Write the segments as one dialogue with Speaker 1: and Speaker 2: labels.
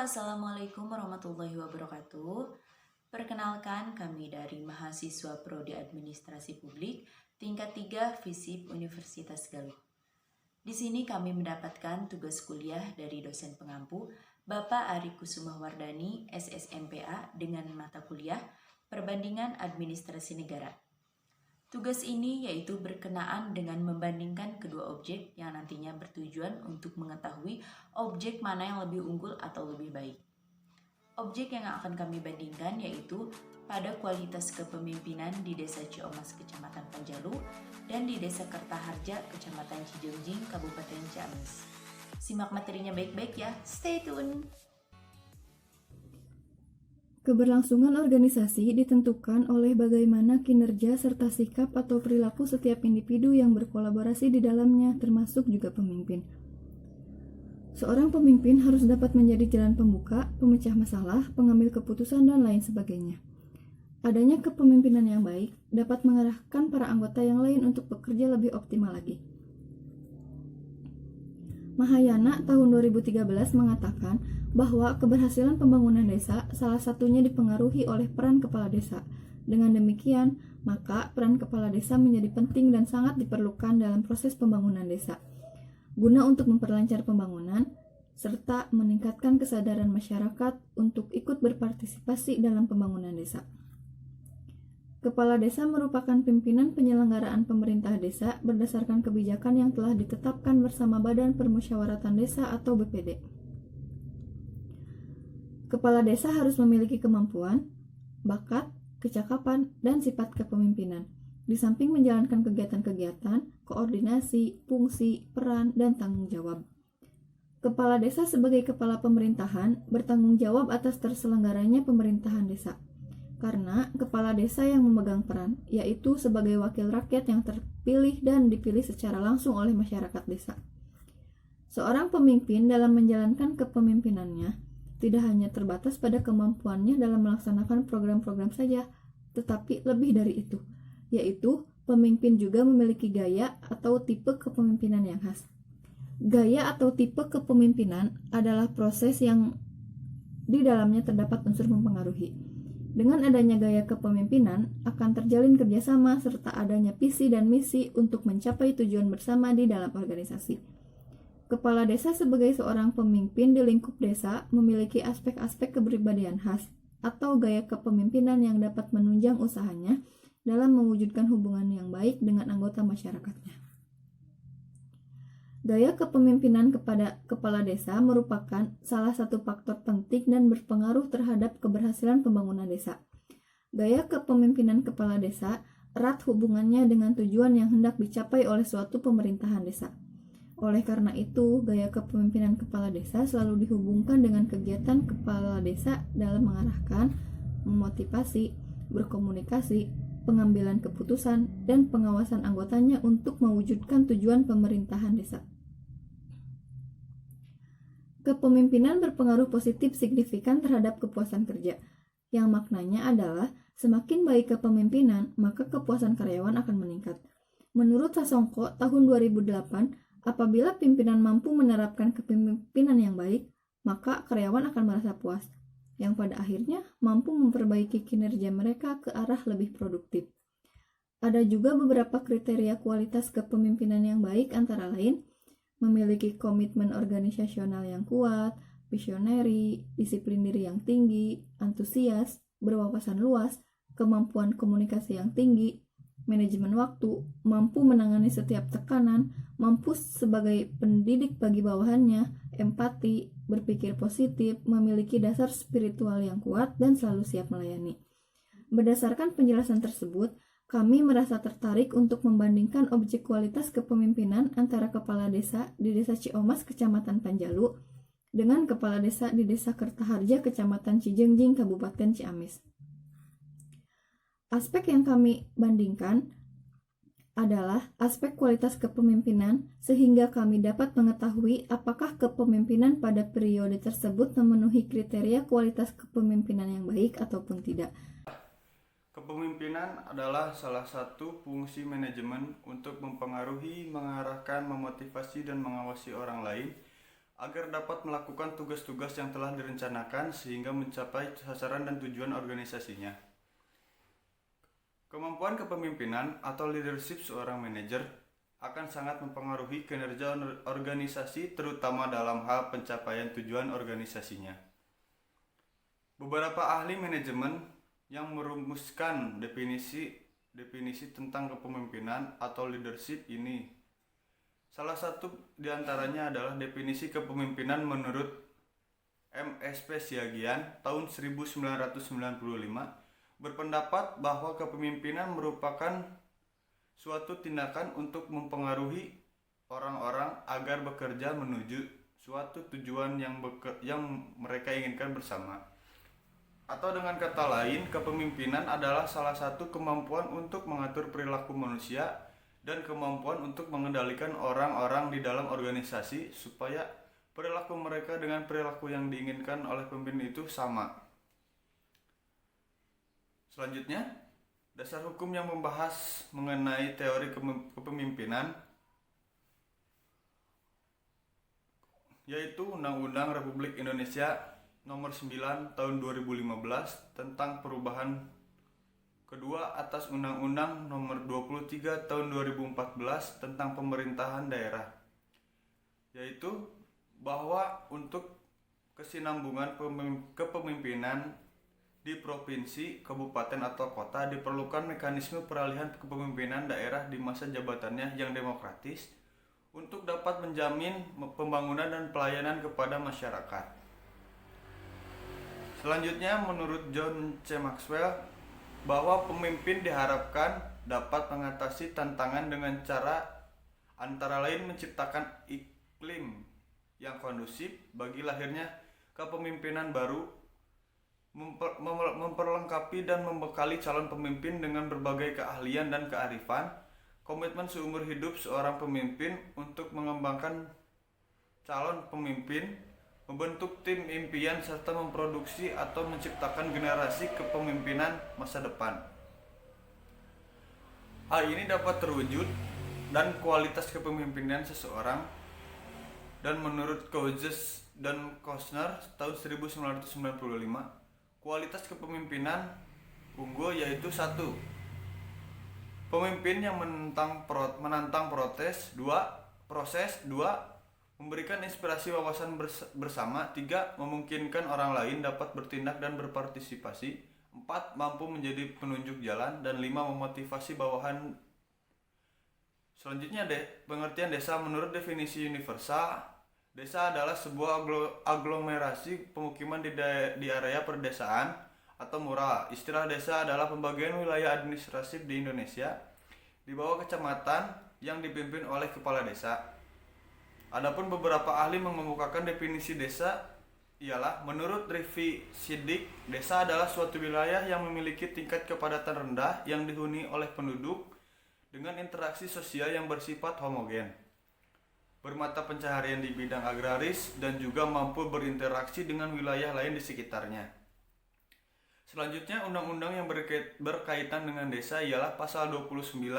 Speaker 1: Assalamualaikum warahmatullahi wabarakatuh. Perkenalkan, kami dari mahasiswa Prodi Administrasi Publik tingkat 3 FISIP Universitas Galuh. Di sini kami mendapatkan tugas kuliah dari dosen pengampu Bapak Ari Kusuma Wardani, SSMPA dengan mata kuliah Perbandingan Administrasi Negara. Tugas ini yaitu berkenaan dengan membandingkan kedua objek yang nantinya bertujuan untuk mengetahui objek mana yang lebih unggul atau lebih baik. Objek yang akan kami bandingkan yaitu pada kualitas kepemimpinan di Desa Ciomas, Kecamatan Panjalu, dan di Desa Kertaharja, Kecamatan Cijengjing, Kabupaten Ciamis. Simak materinya baik-baik ya, stay tune!
Speaker 2: Keberlangsungan organisasi ditentukan oleh bagaimana kinerja serta sikap atau perilaku setiap individu yang berkolaborasi di dalamnya, termasuk juga pemimpin. Seorang pemimpin harus dapat menjadi jalan pembuka, pemecah masalah, pengambil keputusan, dan lain sebagainya. Adanya kepemimpinan yang baik dapat mengarahkan para anggota yang lain untuk bekerja lebih optimal lagi. Mahayana tahun 2013 mengatakan bahwa keberhasilan pembangunan desa salah satunya dipengaruhi oleh peran kepala desa. Dengan demikian, maka peran kepala desa menjadi penting dan sangat diperlukan dalam proses pembangunan desa, guna untuk memperlancar pembangunan serta meningkatkan kesadaran masyarakat untuk ikut berpartisipasi dalam pembangunan desa. Kepala desa merupakan pimpinan penyelenggaraan pemerintah desa berdasarkan kebijakan yang telah ditetapkan bersama Badan Permusyawaratan Desa atau BPD. Kepala desa harus memiliki kemampuan, bakat, kecakapan, dan sifat kepemimpinan. Di samping menjalankan kegiatan-kegiatan, koordinasi, fungsi, peran, dan tanggung jawab. Kepala desa sebagai kepala pemerintahan bertanggung jawab atas terselenggaranya pemerintahan desa. Karena kepala desa yang memegang peran, yaitu sebagai wakil rakyat yang terpilih dan dipilih secara langsung oleh masyarakat desa. Seorang pemimpin dalam menjalankan kepemimpinannya tidak hanya terbatas pada kemampuannya dalam melaksanakan program-program saja, tetapi lebih dari itu, yaitu pemimpin juga memiliki gaya atau tipe kepemimpinan yang khas. Gaya atau tipe kepemimpinan adalah proses yang di dalamnya terdapat unsur mempengaruhi. Dengan adanya gaya kepemimpinan, akan terjalin kerjasama serta adanya visi dan misi untuk mencapai tujuan bersama di dalam organisasi. Kepala desa sebagai seorang pemimpin di lingkup desa memiliki aspek-aspek kepribadian khas atau gaya kepemimpinan yang dapat menunjang usahanya dalam mewujudkan hubungan yang baik dengan anggota masyarakatnya. Gaya kepemimpinan kepada kepala desa merupakan salah satu faktor penting dan berpengaruh terhadap keberhasilan pembangunan desa. Gaya kepemimpinan kepala desa erat hubungannya dengan tujuan yang hendak dicapai oleh suatu pemerintahan desa. Oleh karena itu, gaya kepemimpinan kepala desa selalu dihubungkan dengan kegiatan kepala desa dalam mengarahkan, memotivasi, berkomunikasi, pengambilan keputusan, dan pengawasan anggotanya untuk mewujudkan tujuan pemerintahan desa. Kepemimpinan berpengaruh positif signifikan terhadap kepuasan kerja, yang maknanya adalah semakin baik kepemimpinan, maka kepuasan karyawan akan meningkat. Menurut Sasongko tahun 2008, apabila pimpinan mampu menerapkan kepemimpinan yang baik, maka karyawan akan merasa puas, yang pada akhirnya mampu memperbaiki kinerja mereka ke arah lebih produktif. Ada juga beberapa kriteria kualitas kepemimpinan yang baik, antara lain memiliki komitmen organisasional yang kuat, visioneri, disiplin diri yang tinggi, antusias, berwawasan luas, kemampuan komunikasi yang tinggi, manajemen waktu, mampu menangani setiap tekanan, mampu sebagai pendidik bagi bawahannya, empati, berpikir positif, memiliki dasar spiritual yang kuat, dan selalu siap melayani. Berdasarkan penjelasan tersebut, kami merasa tertarik untuk membandingkan objek kualitas kepemimpinan antara kepala desa di Desa Ciomas, Kecamatan Panjalu, dengan kepala desa di Desa Kertaharja, Kecamatan Cijengjing, Kabupaten Ciamis. Aspek yang kami bandingkan adalah aspek kualitas kepemimpinan, sehingga kami dapat mengetahui apakah kepemimpinan pada periode tersebut memenuhi kriteria kualitas kepemimpinan yang baik ataupun tidak.
Speaker 3: Kepemimpinan adalah salah satu fungsi manajemen untuk mempengaruhi, mengarahkan, memotivasi, dan mengawasi orang lain agar dapat melakukan tugas-tugas yang telah direncanakan sehingga mencapai sasaran dan tujuan organisasinya. Kemampuan kepemimpinan atau leadership seorang manajer akan sangat mempengaruhi kinerja organisasi terutama dalam hal pencapaian tujuan organisasinya. Beberapa ahli manajemen yang merumuskan definisi tentang kepemimpinan atau leadership ini. Salah satu diantaranya adalah definisi kepemimpinan menurut M.S.P. Siagian tahun 1995 berpendapat bahwa kepemimpinan merupakan suatu tindakan untuk mempengaruhi orang-orang agar bekerja menuju suatu tujuan yang mereka inginkan bersama. Atau dengan kata lain, kepemimpinan adalah salah satu kemampuan untuk mengatur perilaku manusia dan kemampuan untuk mengendalikan orang-orang di dalam organisasi supaya perilaku mereka dengan perilaku yang diinginkan oleh pemimpin itu sama. Selanjutnya, dasar hukum yang membahas mengenai teori kepemimpinan yaitu Undang-Undang Republik Indonesia Nomor 9 Tahun 2015 tentang perubahan kedua atas Undang-Undang Nomor 23 Tahun 2014 tentang pemerintahan daerah, yaitu bahwa untuk kesinambungan kepemimpinan di provinsi, kabupaten atau kota diperlukan mekanisme peralihan kepemimpinan daerah di masa jabatannya yang demokratis untuk dapat menjamin pembangunan dan pelayanan kepada masyarakat. Selanjutnya, menurut John C. Maxwell, bahwa pemimpin diharapkan dapat mengatasi tantangan dengan cara antara lain menciptakan iklim yang kondusif bagi lahirnya kepemimpinan baru, memperlengkapi dan membekali calon pemimpin dengan berbagai keahlian dan kearifan, komitmen seumur hidup seorang pemimpin untuk mengembangkan calon pemimpin, membentuk tim impian serta memproduksi atau menciptakan generasi kepemimpinan masa depan. Hal ini dapat terwujud dan kualitas kepemimpinan seseorang, dan menurut Coates dan Costner tahun 1995, kualitas kepemimpinan unggul yaitu 1. Pemimpin yang menantang proses 2. Memberikan inspirasi wawasan bersama. 3. Memungkinkan orang lain dapat bertindak dan berpartisipasi. 4. Mampu menjadi penunjuk jalan. Dan 5. Memotivasi bawahan. Selanjutnya, pengertian desa menurut definisi universal. Desa adalah sebuah aglomerasi pemukiman di area perdesaan atau mural. Istilah desa adalah pembagian wilayah administratif di Indonesia di bawah kecamatan yang dipimpin oleh kepala desa. Adapun beberapa ahli mengemukakan definisi desa ialah menurut Rifi Siddiq, desa adalah suatu wilayah yang memiliki tingkat kepadatan rendah yang dihuni oleh penduduk dengan interaksi sosial yang bersifat homogen, bermata pencaharian di bidang agraris, dan juga mampu berinteraksi dengan wilayah lain di sekitarnya. Selanjutnya, undang-undang yang berkaitan dengan desa ialah pasal 29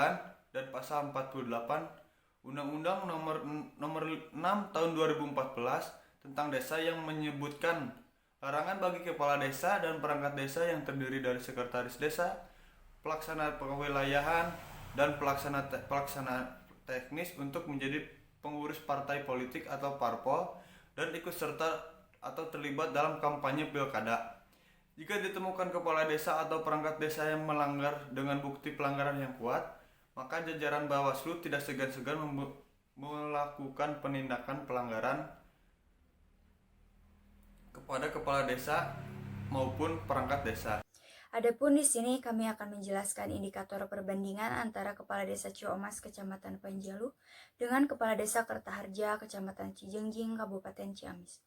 Speaker 3: dan pasal 48 Undang-Undang nomor 6 tahun 2014 tentang desa yang menyebutkan larangan bagi kepala desa dan perangkat desa yang terdiri dari sekretaris desa, pelaksana kewilayahan, dan pelaksana teknis untuk menjadi pengurus partai politik atau parpol dan ikut serta atau terlibat dalam kampanye pilkada. Jika ditemukan kepala desa atau perangkat desa yang melanggar dengan bukti pelanggaran yang kuat, maka jajaran Bawaslu tidak segan-segan melakukan penindakan pelanggaran kepada kepala desa maupun perangkat desa.
Speaker 4: Adapun di sini kami akan menjelaskan indikator perbandingan antara Kepala Desa Ciomas, Kecamatan Panjalu, dengan Kepala Desa Kertaharja, Kecamatan Cijengjing, Kabupaten Ciamis.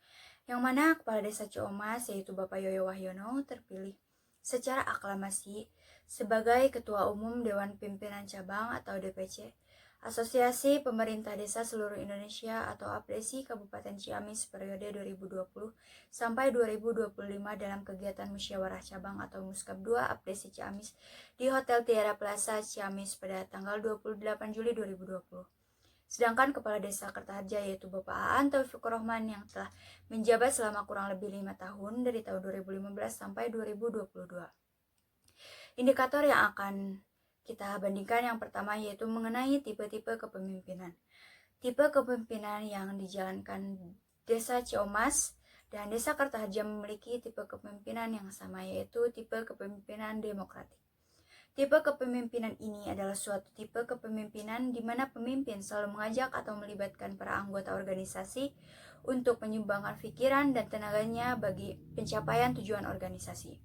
Speaker 4: Yang mana Kepala Desa Ciomas, yaitu Bapak Yoyo Wahyono, terpilih secara aklamasi sebagai Ketua Umum Dewan Pimpinan Cabang atau DPC Asosiasi Pemerintah Desa Seluruh Indonesia atau APDESI Kabupaten Ciamis periode 2020 sampai 2025 dalam kegiatan Musyawarah Cabang atau Muskab 2 APDESI Ciamis di Hotel Tiara Plaza Ciamis pada tanggal 28 Juli 2020. Sedangkan Kepala Desa Kertaharja yaitu Bapak Aan Taufikur Rahman yang telah menjabat selama kurang lebih 5 tahun dari tahun 2015 sampai 2022. Indikator yang akan kita bandingkan yang pertama yaitu mengenai tipe-tipe kepemimpinan. Tipe kepemimpinan yang dijalankan Desa Ciomas dan Desa Kertaharja memiliki tipe kepemimpinan yang sama yaitu tipe kepemimpinan demokratik. Tipe kepemimpinan ini adalah suatu tipe kepemimpinan di mana pemimpin selalu mengajak atau melibatkan para anggota organisasi untuk menyumbangkan pikiran dan tenaganya bagi pencapaian tujuan organisasi.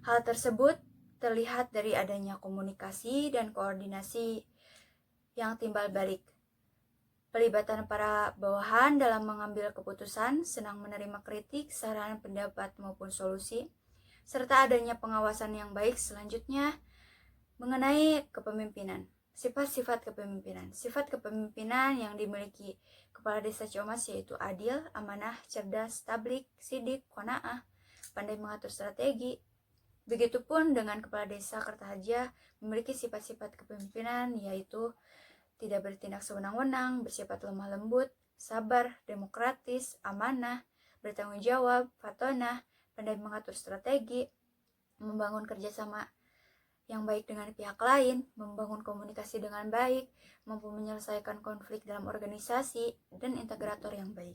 Speaker 4: Hal tersebut terlihat dari adanya komunikasi dan koordinasi yang timbal balik. Pelibatan para bawahan dalam mengambil keputusan, senang menerima kritik, saran, pendapat maupun solusi, serta adanya pengawasan yang baik. Selanjutnya, mengenai kepemimpinan. Sifat-sifat kepemimpinan. Sifat kepemimpinan yang dimiliki Kepala Desa Ciomas yaitu adil, amanah, cerdas, tablik, sidik, qanaah, pandai mengatur strategi. Begitupun dengan Kepala Desa Kertaharja memiliki sifat-sifat kepemimpinan yaitu tidak bertindak sewenang-wenang, bersifat lemah lembut, sabar, demokratis, amanah, bertanggung jawab, fatonah, pandai mengatur strategi, membangun kerjasama yang baik dengan pihak lain, membangun komunikasi dengan baik, mampu menyelesaikan konflik dalam organisasi, dan integrator yang baik.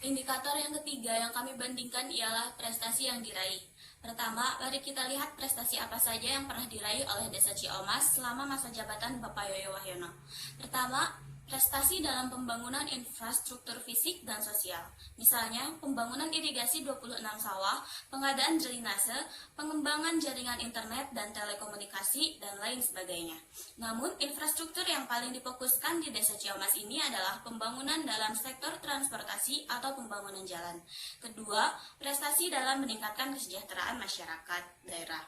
Speaker 5: Indikator yang ketiga yang kami bandingkan ialah prestasi yang diraih. Pertama, mari kita lihat prestasi apa saja yang pernah diraih oleh Desa Ciomas selama masa jabatan Bapak Yoyo Wahyono. Pertama, prestasi dalam pembangunan infrastruktur fisik dan sosial. Misalnya, pembangunan irigasi 26 sawah, pengadaan drainase, pengembangan jaringan internet dan telekomunikasi, dan lain sebagainya. Namun, infrastruktur yang paling difokuskan di Desa Ciomas ini adalah pembangunan dalam sektor transportasi atau pembangunan jalan. Kedua, prestasi dalam meningkatkan kesejahteraan masyarakat daerah.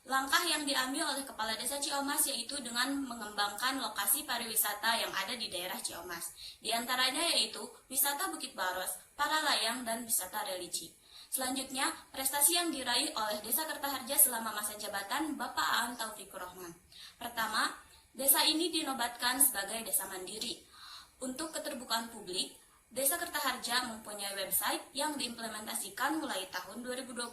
Speaker 5: Langkah yang diambil oleh Kepala Desa Ciomas yaitu dengan mengembangkan lokasi pariwisata yang ada di daerah Ciomas. Di antaranya yaitu wisata Bukit Baros, Paralayang, dan wisata religi. Selanjutnya, prestasi yang diraih oleh Desa Kertaharja selama masa jabatan Bapak Aan Taufikur Rahman. Pertama, desa ini dinobatkan sebagai desa mandiri. Untuk keterbukaan publik, Desa Kertaharja mempunyai website yang diimplementasikan mulai tahun 2021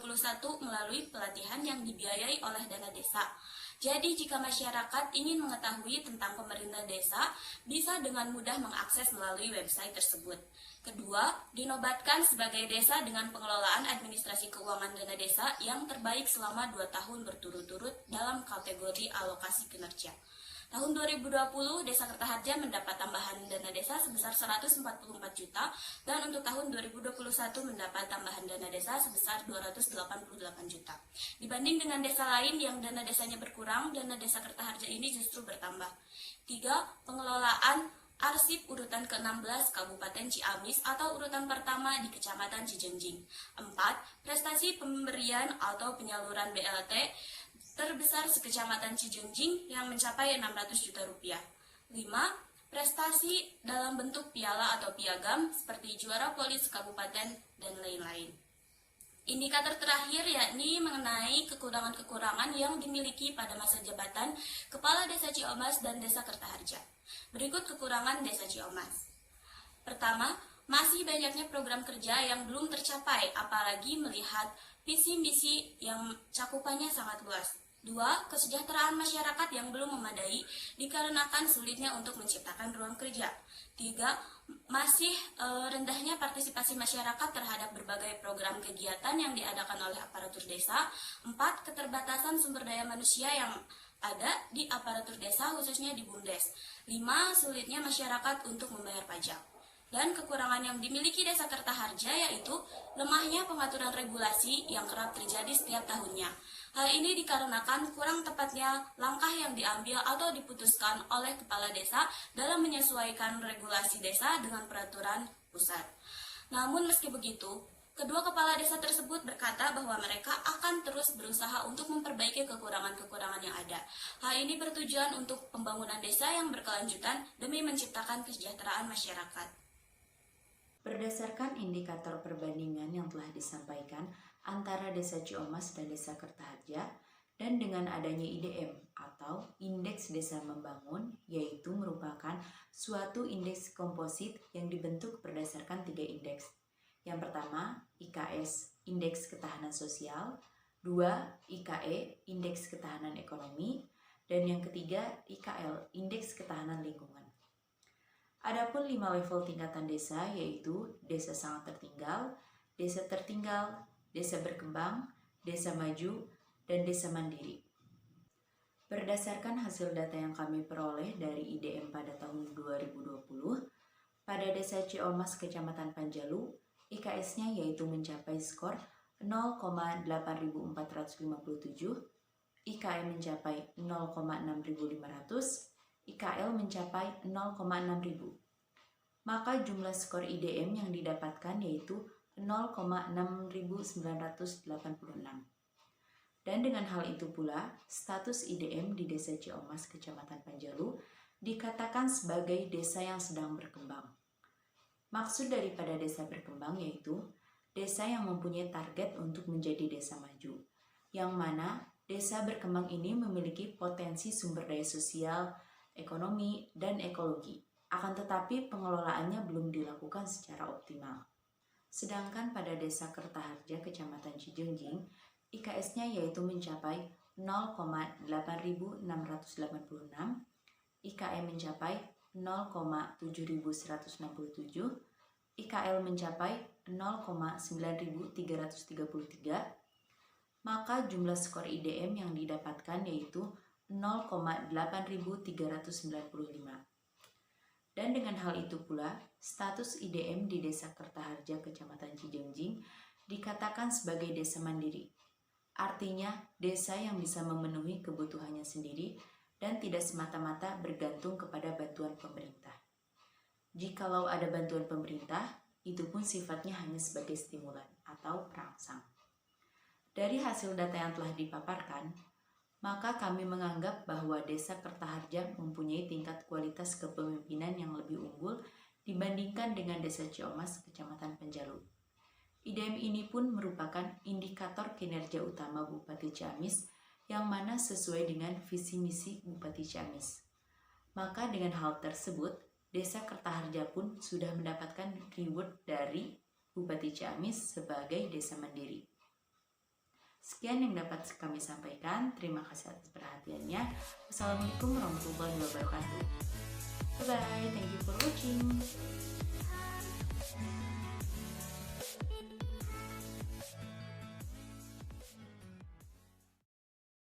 Speaker 5: melalui pelatihan yang dibiayai oleh dana desa. Jadi jika masyarakat ingin mengetahui tentang pemerintah desa, bisa dengan mudah mengakses melalui website tersebut. Kedua, dinobatkan sebagai desa dengan pengelolaan administrasi keuangan dana desa yang terbaik selama 2 tahun berturut-turut dalam kategori alokasi kinerja. Tahun 2020, Desa Kertaharja mendapat tambahan dana desa sebesar 144 juta dan untuk tahun 2021 mendapat tambahan dana desa sebesar 288 juta. Dibanding dengan desa lain yang dana desanya berkurang, dana Desa Kertaharja ini justru bertambah. 3. Pengelolaan arsip urutan ke-16 Kabupaten Ciamis atau urutan pertama di Kecamatan Cijengjing. 4. Prestasi pemberian atau penyaluran BLT terbesar se-Kecamatan Cijengjing yang mencapai 600 juta rupiah. 5. Prestasi dalam bentuk piala atau piagam seperti juara polis kabupaten dan lain-lain. Indikator terakhir yakni mengenai kekurangan-kekurangan yang dimiliki pada masa jabatan Kepala Desa Ciomas dan Desa Kertaharja. Berikut kekurangan Desa Ciomas. Pertama, masih banyaknya program kerja yang belum tercapai, apalagi melihat visi misi yang cakupannya sangat luas. 2. Kesejahteraan masyarakat yang belum memadai dikarenakan sulitnya untuk menciptakan ruang kerja. 3. Masih rendahnya partisipasi masyarakat terhadap berbagai program kegiatan yang diadakan oleh aparatur desa. 4. Keterbatasan sumber daya manusia yang ada di aparatur desa khususnya di BUMDes. 5. Sulitnya masyarakat untuk membayar pajak. Dan kekurangan yang dimiliki Desa Kertaharja yaitu lemahnya pengaturan regulasi yang kerap terjadi setiap tahunnya. Hal ini dikarenakan kurang tepatnya langkah yang diambil atau diputuskan oleh kepala desa dalam menyesuaikan regulasi desa dengan peraturan pusat. Namun meski begitu, kedua kepala desa tersebut berkata bahwa mereka akan terus berusaha untuk memperbaiki kekurangan-kekurangan yang ada. Hal ini bertujuan untuk pembangunan desa yang berkelanjutan demi menciptakan kesejahteraan masyarakat.
Speaker 1: Berdasarkan indikator perbandingan yang telah disampaikan antara Desa Ciomas dan Desa Kertaharja, Dan dengan adanya IDM atau Indeks Desa Membangun, yaitu merupakan suatu indeks komposit yang dibentuk berdasarkan 3 indeks. Yang pertama, IKS, Indeks Ketahanan Sosial, 2, IKE, Indeks Ketahanan Ekonomi, dan yang ketiga, IKL, Indeks Ketahanan Lingkungan. Adapun 5 level tingkatan desa yaitu desa sangat tertinggal, desa berkembang, desa maju, dan desa mandiri. Berdasarkan hasil data yang kami peroleh dari IDM pada tahun 2020, pada desa Ciomas, Kecamatan Panjalu, IKS-nya yaitu mencapai skor 0,8457, IKE mencapai 0,6500, IKL mencapai 0,6000. Maka jumlah skor IDM yang didapatkan yaitu 0,6986. Dan dengan hal itu pula, status IDM di desa Ciomas, Kecamatan Panjalu dikatakan sebagai desa yang sedang berkembang. Maksud daripada desa berkembang yaitu desa yang mempunyai target untuk menjadi desa maju, yang mana desa berkembang ini memiliki potensi sumber daya sosial, ekonomi, dan ekologi. Akan tetapi pengelolaannya belum dilakukan secara optimal. Sedangkan pada desa Kertaharja, Kecamatan Cijengjing, IKS-nya yaitu mencapai 0,8686, IKE mencapai 0,7167, IKL mencapai 0,9333, maka jumlah skor IDM yang didapatkan yaitu 0,8395. Dan dengan hal itu pula, status IDM di desa Kertaharja, Kecamatan Cijengjing dikatakan sebagai desa mandiri. Artinya, desa yang bisa memenuhi kebutuhannya sendiri dan tidak semata-mata bergantung kepada bantuan pemerintah. Jikalau ada bantuan pemerintah, itu pun sifatnya hanya sebagai stimulan atau perangsang. Dari hasil data yang telah dipaparkan, maka kami menganggap bahwa desa Kertaharja mempunyai tingkat kualitas kepemimpinan yang lebih unggul dibandingkan dengan desa Ciomas, Kecamatan Panjalu. IDM ini pun merupakan indikator kinerja utama Bupati Ciamis yang mana sesuai dengan visi misi Bupati Ciamis. Maka dengan hal tersebut, desa Kertaharja pun sudah mendapatkan reward dari Bupati Ciamis sebagai desa mandiri. Sekian yang dapat kami sampaikan. Terima kasih atas perhatiannya. Wassalamualaikum warahmatullahi wabarakatuh. Bye-bye. Thank you for watching.